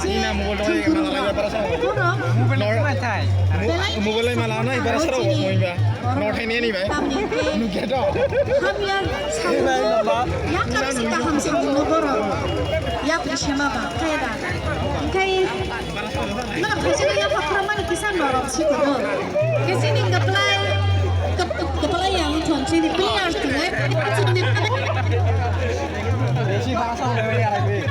Ina mobile malah para sa. Mobile malah na para sa mo ba. Not any ni ba. Nu keto. Ham yang sama. Ya kan sih paham sih nugoro. Ya bersama ba kayak dah. Kayak mana presiden yang pakraman kisan dorong sih tu. Kesini kepala yang tuan sini clear tu eh. Desi bahasa udah ya lagi.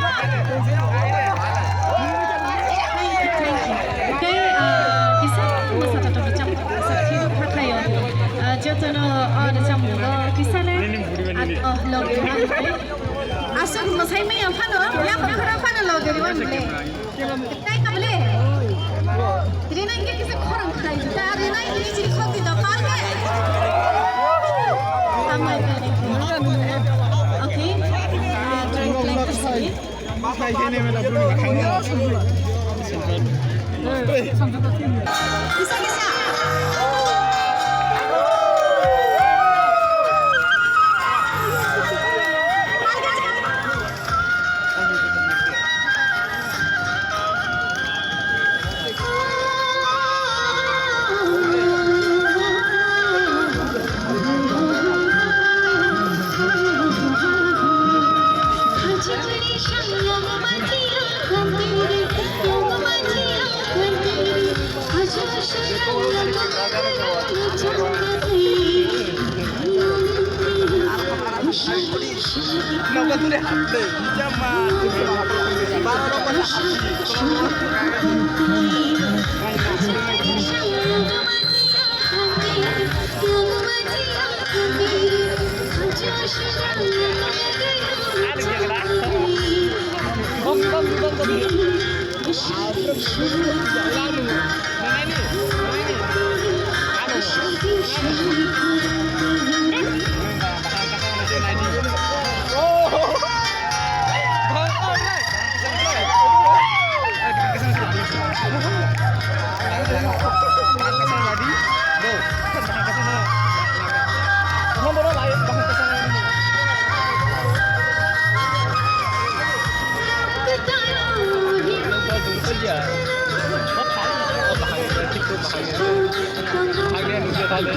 Asal masai mai apa no? Ya apa no lo dari mana boleh? Kita ini boleh. Jadi nanti kita korang khai. Tapi nanti ini jadi kau tidak pakai. Amai kali. Okay. Mahai kene mela bulu khanga. Bisa. Kenapa tu deh? Jaman. Baru Ada